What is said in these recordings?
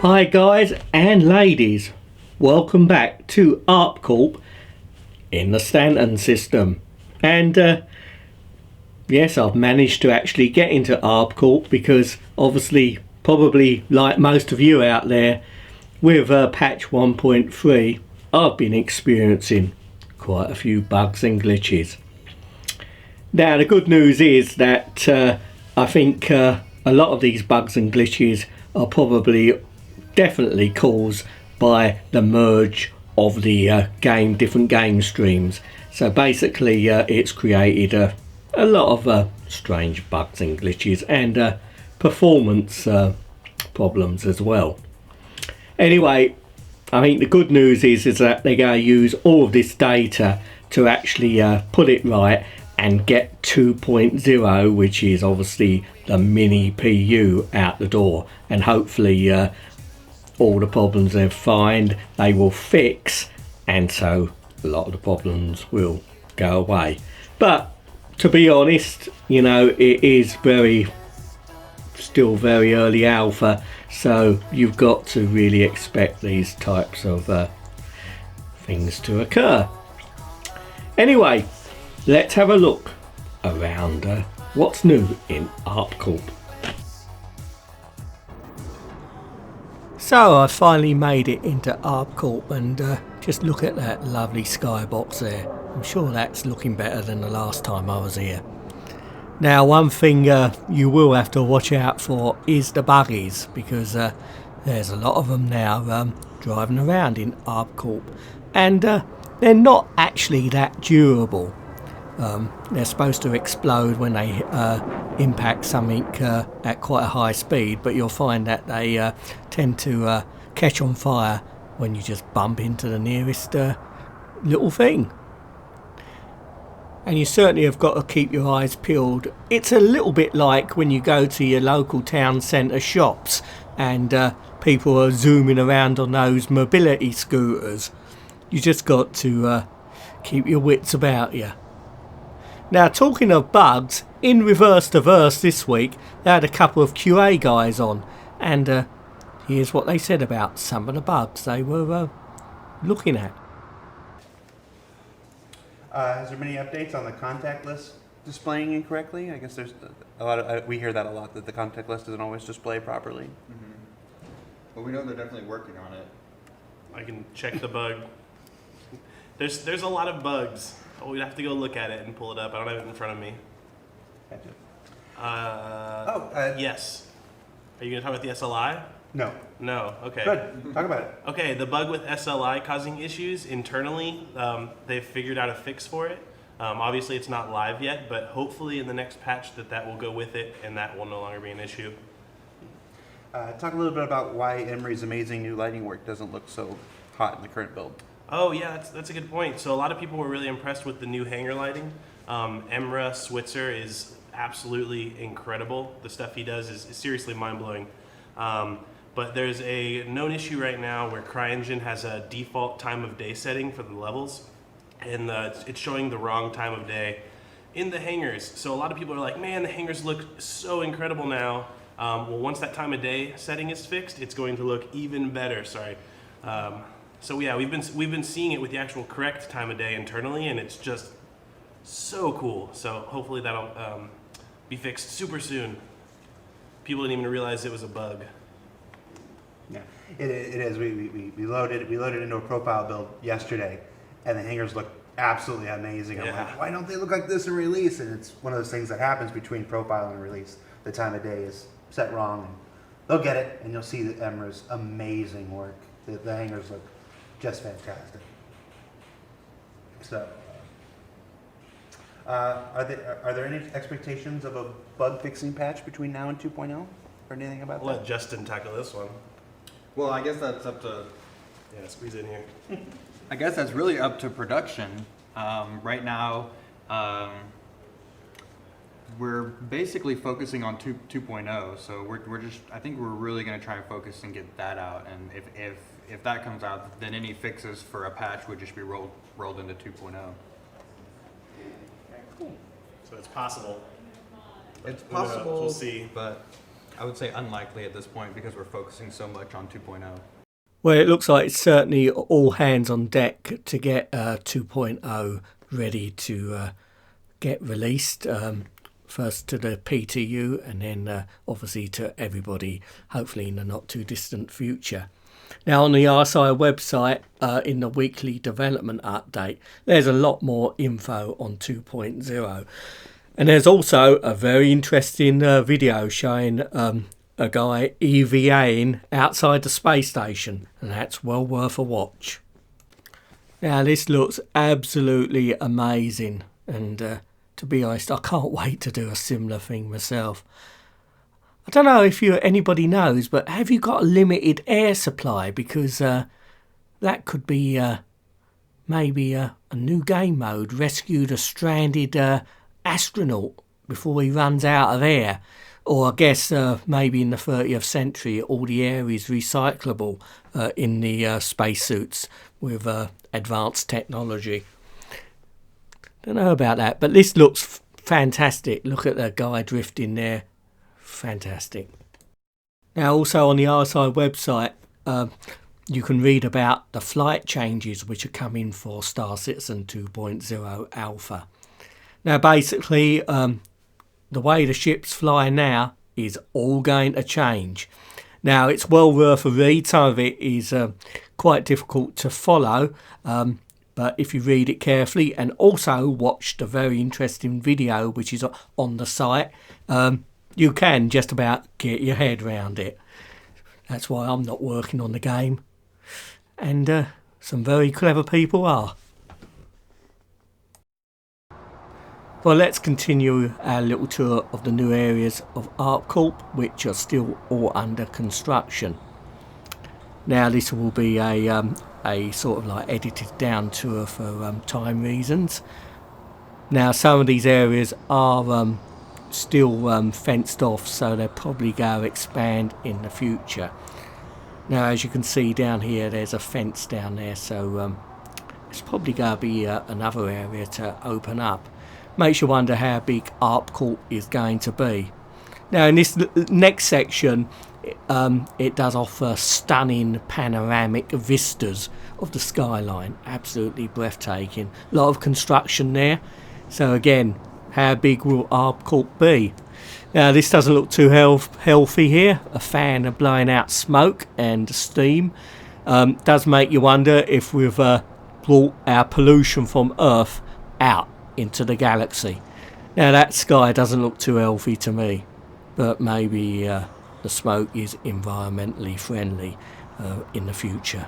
Hi guys and ladies, welcome back to Arc Corp in the Stanton system. And yes, I've managed to actually get into Arc Corp because obviously, probably like most of you out there, with patch 1.3 I've been experiencing quite a few bugs and glitches. Now the good news is that I think a lot of these bugs and glitches are probably definitely caused by the merge of the different game streams. So basically it's created a lot of strange bugs and glitches and performance problems as well. Anyway, I think the good news is that they're going to use all of this data to actually put it right and get 2.0, which is obviously the mini PU, out the door, and hopefully all the problems they find they will fix, and so a lot of the problems will go away. But to be honest, you know, it is still very early alpha, so you've got to really expect these types of things to occur. Anyway, let's have a look around what's new in Arc Corp. So I finally made it into Arc Corp, and just look at that lovely skybox there. I'm sure that's looking better than the last time I was here. Now one thing you will have to watch out for is the buggies, because there's a lot of them now driving around in Arc Corp, and they're not actually that durable. They're supposed to explode when they impact something at quite a high speed, but you'll find that they tend to catch on fire when you just bump into the nearest little thing. And you certainly have got to keep your eyes peeled. It's a little bit like when you go to your local town centre shops and people are zooming around on those mobility scooters. You just got to keep your wits about you. Now, talking of bugs, in Reverse to Verse this week, they had a couple of QA guys on, and here's what they said about some of the bugs they were looking at. Is there many updates on the contact list displaying incorrectly? I guess there's a lot of, we hear that a lot, that the contact list doesn't always display properly. Mm-hmm. Well, we know they're definitely working on it. I can check the bug. There's a lot of bugs. We'd have to go look at it and pull it up. I don't have it in front of me. Yes. Are you going to talk about the SLI? No. No, okay. Good, talk about it. Okay, the bug with SLI causing issues internally, they've figured out a fix for it. Obviously it's not live yet, but hopefully in the next patch that will go with it and that will no longer be an issue. Talk a little bit about why Emery's amazing new lighting work doesn't look so hot in the current build. Oh yeah, that's a good point. So a lot of people were really impressed with the new hangar lighting. Emra Switzer is absolutely incredible. The stuff he does is seriously mind-blowing. But there's a known issue right now where CryEngine has a default time of day setting for the levels, and it's showing the wrong time of day in the hangars. So a lot of people are like, man, the hangars look so incredible now. Well, once that time of day setting is fixed, it's going to look even better. Sorry. So yeah, we've been seeing it with the actual correct time of day internally, and it's just so cool. So hopefully that'll be fixed super soon. People didn't even realize it was a bug. Yeah, it is. We loaded into a profile build yesterday, and the hangars look absolutely amazing. Yeah. I'm like, why don't they look like this in release? And it's one of those things that happens between profile and release. The time of day is set wrong, and they'll get it, and you'll see that Emra's amazing work. The hangars look just fantastic. So, are there any expectations of a bug fixing patch between now and 2.0? Or anything about I'll that? let Justin tackle this one. Well, I guess that's up to... Yeah, squeeze in here. I guess that's really up to production. Right now, we're basically focusing on 2.0, so we're just, I think we're really going to try and focus and get that out, and if that comes out, then any fixes for a patch would just be rolled into 2.0. Cool. So it's possible. It's We'll possible, we'll see. But I would say unlikely at this point because we're focusing so much on 2.0. Well, it looks like it's certainly all hands on deck to get 2.0 ready to get released. First to the PTU and then obviously to everybody, hopefully in the not too distant future. Now on the RSI website, in the weekly development update, there's a lot more info on 2.0. And there's also a very interesting video showing a guy EVAing outside the space station, and that's well worth a watch. Now this looks absolutely amazing, and to be honest, I can't wait to do a similar thing myself. I don't know if anybody knows, but have you got a limited air supply? Because that could be maybe a new game mode. Rescue the stranded astronaut before he runs out of air. Or I guess maybe in the 30th century all the air is recyclable in the spacesuits with advanced technology. Don't know about that, but this looks fantastic. Look at the guy drifting there. Fantastic. Now also on the RSI website you can read about the flight changes which are coming for Star Citizen 2.0 Alpha. Now basically the way the ships fly now is all going to change. Now it's well worth a read. Some of it is quite difficult to follow, but if you read it carefully and also watch the very interesting video which is on the site, you can just about get your head around it. That's why I'm not working on the game, and some very clever people are. Well, let's continue our little tour of the new areas of Arc Corp, which are still all under construction. Now this will be a sort of like edited down tour for time reasons. Now some of these areas are still fenced off, so they'll probably go expand in the future. Now as you can see down here, there's a fence down there, so it's probably going to be another area to open up. Makes you wonder how big Arc Corp is going to be. Now in this next section, it does offer stunning panoramic vistas of the skyline. Absolutely breathtaking. A lot of construction there. So again, how big will Arc Corp be? Now this doesn't look too healthy here. A fan blowing out smoke and steam. Does make you wonder if we've brought our pollution from Earth out into the galaxy. Now that sky doesn't look too healthy to me, but maybe the smoke is environmentally friendly in the future.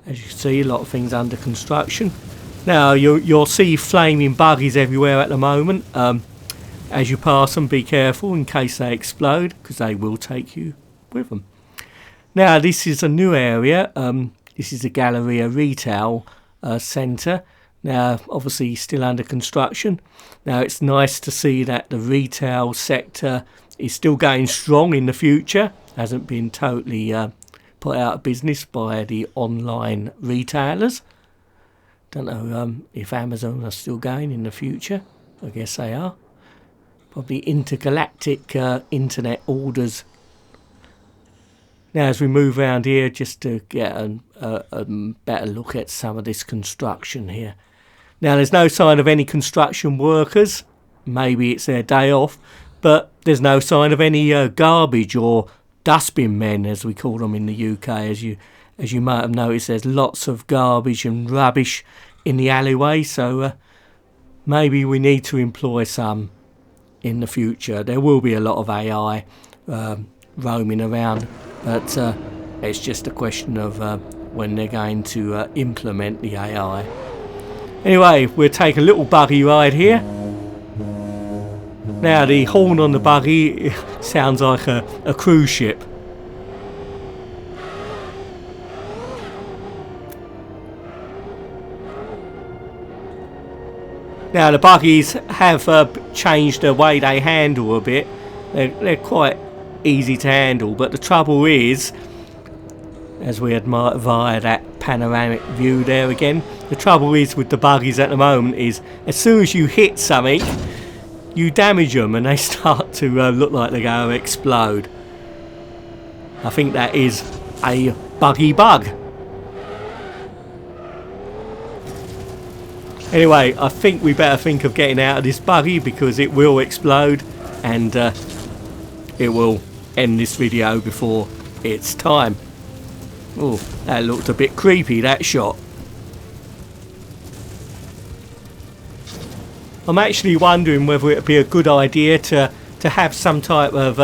As you can see, a lot of things under construction. Now you'll see flaming buggies everywhere at the moment. As you pass them, be careful in case they explode, because they will take you with them. Now this is a new area. This is the Galleria Retail Centre. Now obviously still under construction. Now it's nice to see that the retail sector is still going strong in the future. Hasn't been totally put out of business by the online retailers. Don't know if Amazon are still going in the future. I guess they are. Probably intergalactic internet orders. Now as we move around here, just to get a better look at some of this construction here. Now there's no sign of any construction workers. Maybe it's their day off, but there's no sign of any garbage or dustbin men, as we call them in the UK. As you might have noticed, there's lots of garbage and rubbish in the alleyway, so maybe we need to employ some in the future. There will be a lot of AI roaming around, but it's just a question of when they're going to implement the AI. Anyway, we'll take a little buggy ride here. Now the horn on the buggy sounds like a cruise ship. Now the buggies have changed the way they handle a bit. They're quite easy to handle, but the trouble is, as we admire via that panoramic view there again, the trouble is with the buggies at the moment is as soon as you hit something, you damage them and they start to look like they're going to explode. I think that is a buggy bug. Anyway, I think we better think of getting out of this buggy because it will explode and it will end this video before it's time. Oh, that looked a bit creepy, that shot. I'm actually wondering whether it would be a good idea to have some type of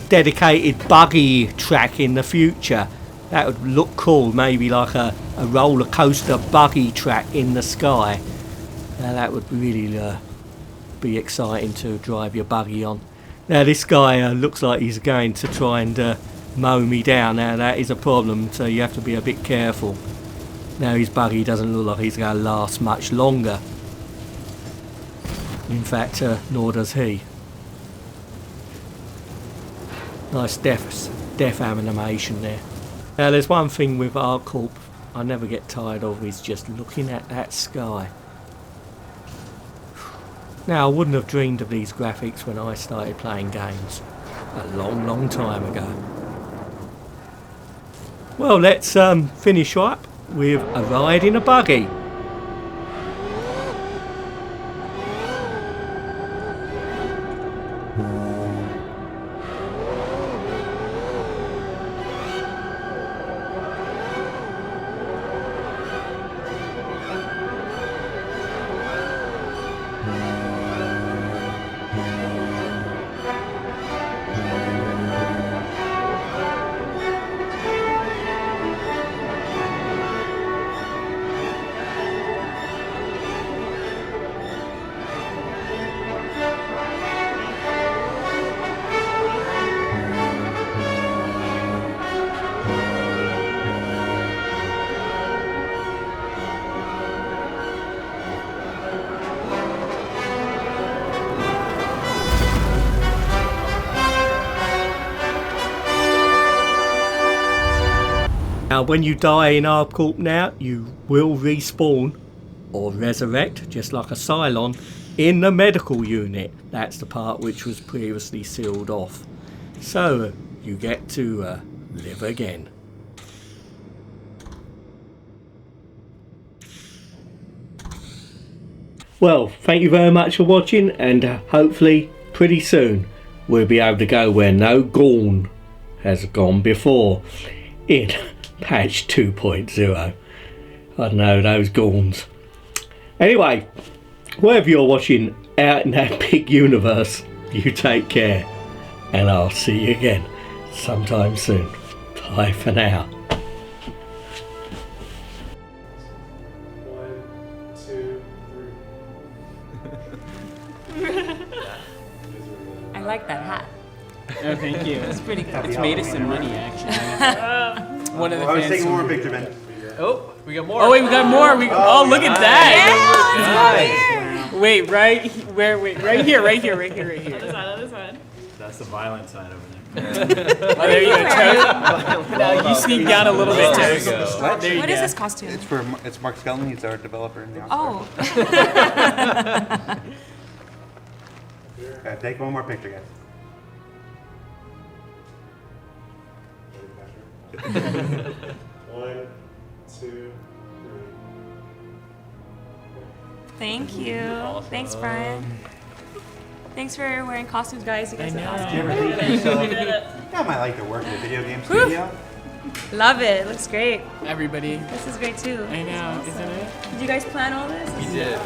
dedicated buggy track in the future. That would look cool, maybe like a roller coaster buggy track in the sky. That would really be exciting to drive your buggy on. Now this guy looks like he's going to try and mow me down. Now that is a problem, so you have to be a bit careful. Now his buggy doesn't look like he's going to last much longer. In fact, nor does he. Nice death animation there. Now there's one thing with Arc Corp I never get tired of, is just looking at that sky. Now I wouldn't have dreamed of these graphics when I started playing games a long time ago. Well, let's finish up with a ride in a buggy. Now when you die in Arc Corp now, you will respawn or resurrect, just like a Cylon, in the medical unit. That's the part which was previously sealed off. So you get to live again. Well, thank you very much for watching, and hopefully pretty soon we'll be able to go where no Gorn has gone before in patch 2.0. I don't know, those Gorns. Anyway, wherever you're watching out in that big universe, you take care, and I'll see you again sometime soon. Bye for now. 1, 2, 3. I like that hat. Oh, thank you. It's pretty cool. It's made us some money, actually. One of the I was fans. taking one more picture, man. Oh, we got more. Oh wait, we got more. Oh, look at that. Nice. Wait, right here. This one. That's the violent side over there. Oh, there you go, Toad. Now you sneak down a little bit, There Toad. you go. There you What go. is this costume? It's Mark Skelton. He's our developer in the office. Oh. Okay, take one more picture, guys. 1, 2, 3. Thank you. Thanks, Brian. Thanks for wearing costumes, guys. You guys are awesome. Do you ever think to yourself, I might like to work in a video game studio? Love it. Looks great. Everybody. This is great too. I know, isn't it? Did you guys plan all this?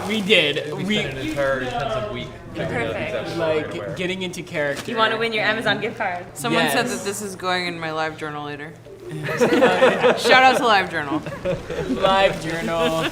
We did. We spent an entire intensive week figuring out these Perfect. episodes Like everywhere. getting into character. You want to win your Amazon gift card? Someone said Yes. that this is going in my live journal later. Shout out to live journal. Live journal.